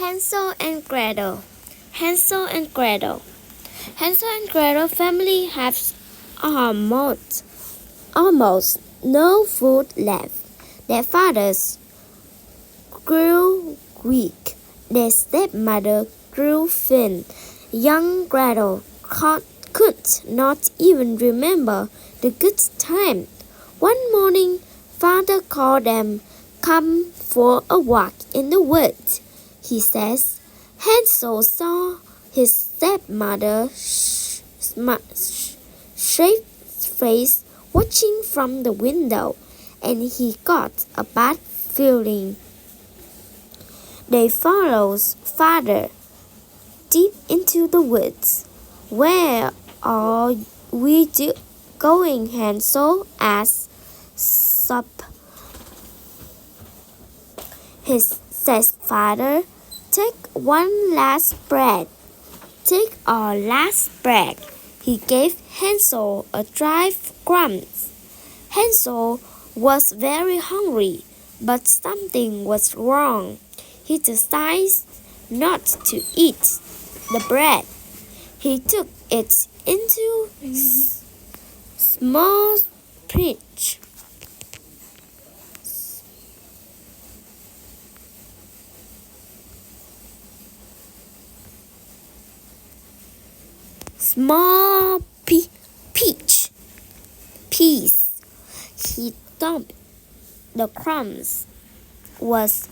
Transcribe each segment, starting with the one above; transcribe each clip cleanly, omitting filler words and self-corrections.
Hansel and Gretel. Hansel and Gretel. Hansel and Gretel family have almost no food left. Their fathers grew weak. Their stepmother grew thin. Young Gretel could not even remember the good time. One morning, father called them, "Come for a walk in the woods," he says. Hansel saw his stepmother's shaved face watching from the window, and he got a bad feeling. They followed father deep into the woods. "Where are we going, Hansel?" asked says father. Take our last bread." He gave Hansel a dry crumbs. Hansel was very hungry, but something was wrong. He decided not to eat the bread. He took it into small pitch. Small piece. He dumped the crumbs was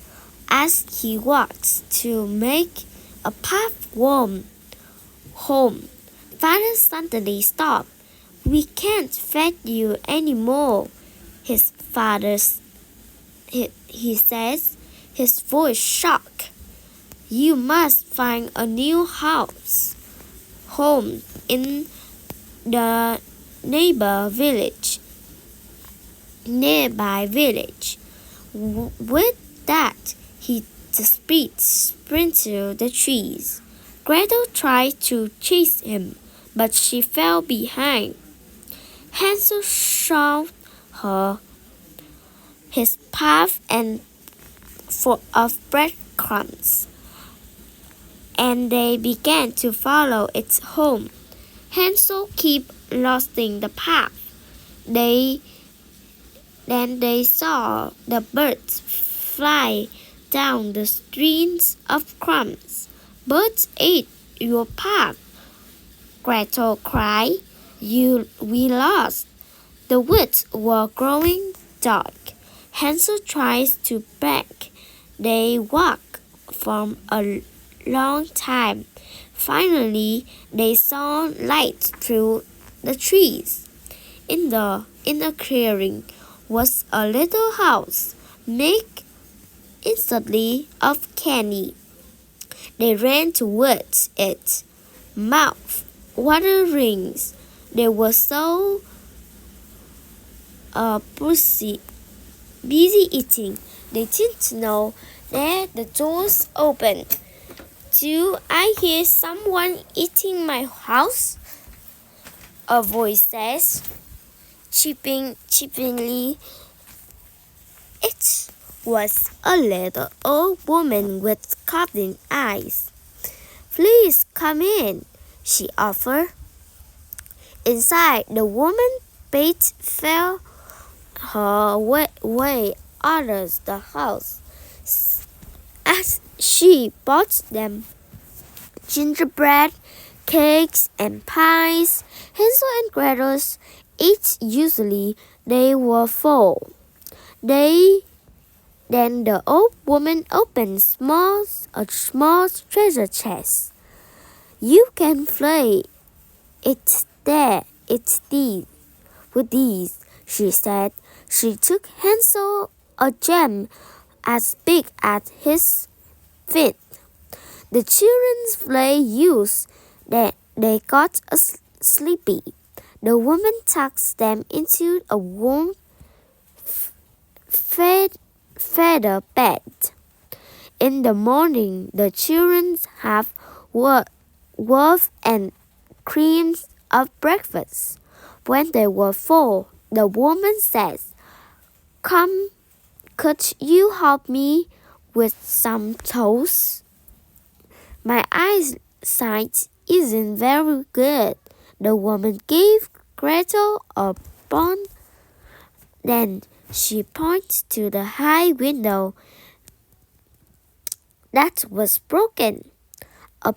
as he walked to make a path home. Father suddenly stopped. "We can't feed you anymore," his father he says, his voice shocked. "You must find a new home in the nearby village." With that, he sprinted the trees. Gretel tried to chase him, but she fell behind. Hansel showed her his path and full of breadcrumbs, and they began to follow it home. Hansel kept losing the path. Then they saw the birds fly down the streams of crumbs. "Birds ate your path," Gretel cried. We lost." The woods were growing dark. Hansel tries to beg. They walked for a long time. Finally, they saw light through the trees. In the clearing was a little house made instantly of candy. They ran towards it, mouth watering. They were so busy eating, they didn't know that the doors opened. "Do I hear someone eating my house?" a voice says, chirpingly. It was a little old woman with cutting eyes. "Please come in," she offered. Inside, the woman bade her way out of the house. As she bought them gingerbread, cakes, and pies, Hansel and Gretel ate usually. They were full. Then the old woman opened a small treasure chest. "You can play with these," she said. She took Hansel a gem as big as his feet. The children's play used that they got sleepy. The woman tucked them into a warm feather bed. In the morning, the children have warmth and cream of breakfast. When they were full, the woman says, "Come, could you help me with some toast?" My eyesight isn't very good. The woman gave Gretel a bone. Then she pointed to the high window that was broken. A,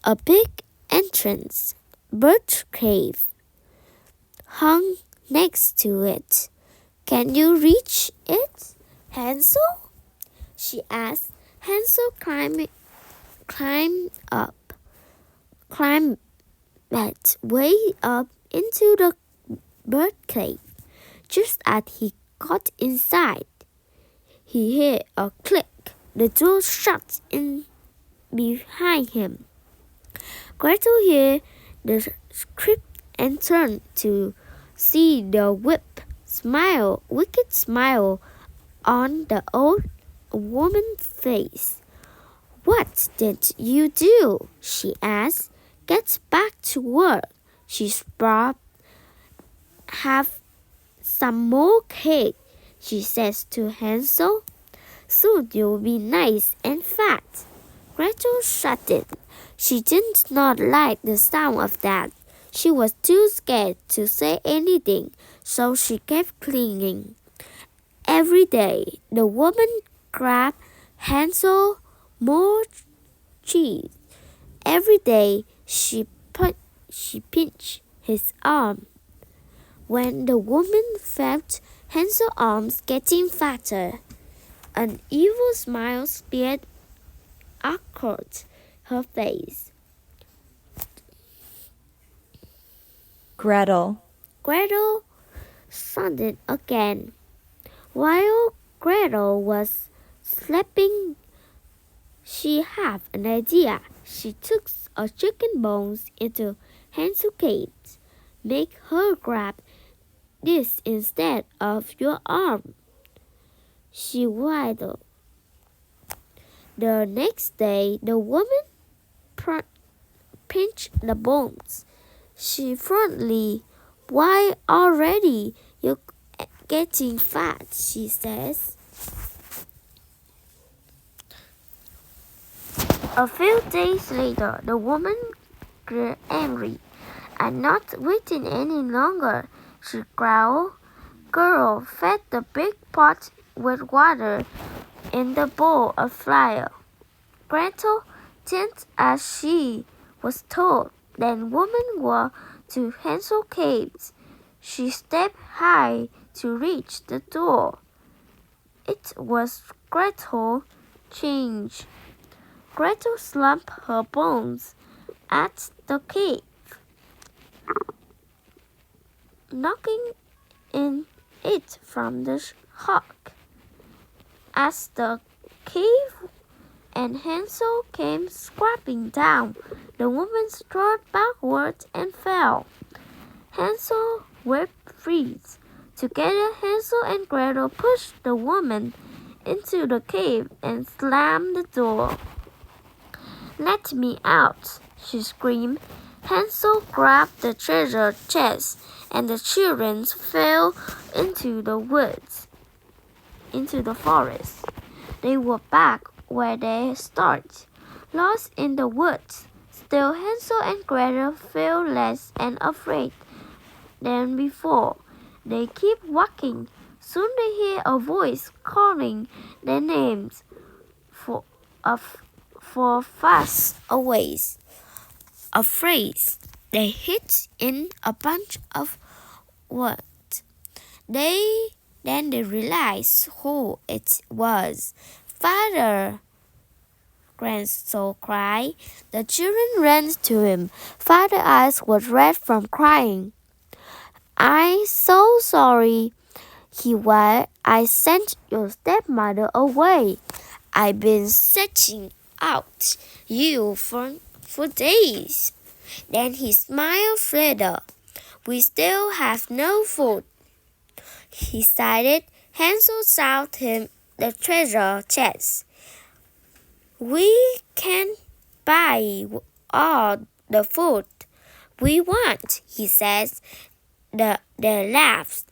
a big entrance, birch cave, hung next to it. Can you reach it, Hansel? She asked. Hansel climbed way up into the bird cave. Just as he got inside, he heard a click. The door shut in behind him. Gretel heard the script and turned to see the wicked smile on the old woman's face. What did you do? She asked. Get back to work. She's brought. Have some more cake, she says to Hansel. Soon you'll be nice and fat. Gretel shuddered. She did not like the sound of that. She was too scared to say anything, so she kept clinging. Every day, the woman grabbed Hansel more cheese. Every day, she pinched his arm. When the woman felt Hansel's arms getting fatter, an evil smile appeared across her face. Gretel. Gretel sounded again. While Gretel was sleeping, she had an idea. She took a chicken bones into Hansel's cage. Make her grab this instead of your arm, she wailed. The next day, the woman pinched the bones. She frowned. Why already? You're getting fat, she says. A few days later, the woman grew angry. I'm not waiting any longer, she growled. Girl fed the big pot with water in the bowl of fire. Gretel did as she was told. Then woman walked to Hansel's cave. She stepped high to reach the door. It was Gretel's change. Gretel slumped her bones at the cave, knocking in it from the hook. As the cave and Hansel came scraping down, the woman strode backwards and fell. Hansel whipped free. Together, Hansel and Gretel pushed the woman into the cave and slammed the door. Let me out, she screamed. Hansel grabbed the treasure chest, and the children fell into the forest. They were back where they started, lost in the woods. Still, Hansel and Gretel felt less and afraid than before. They kept walking. Soon they hear a voice calling their names for fast away. Afraid, they hid in a bunch of words. Then they realized who it was. Father! Grandson cried. The children ran to him. Father's eyes were red from crying. I'm so sorry, he wailed. I sent your stepmother away. I've been searching out you for days. Then he smiled further. We still have no food, he sighed. Hansel showed him the treasure chest. We can buy all the food we want, he says. The laughs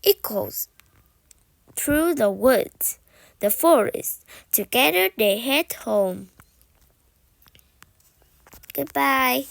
echoes through the woods, the forest. Together they head home. Goodbye.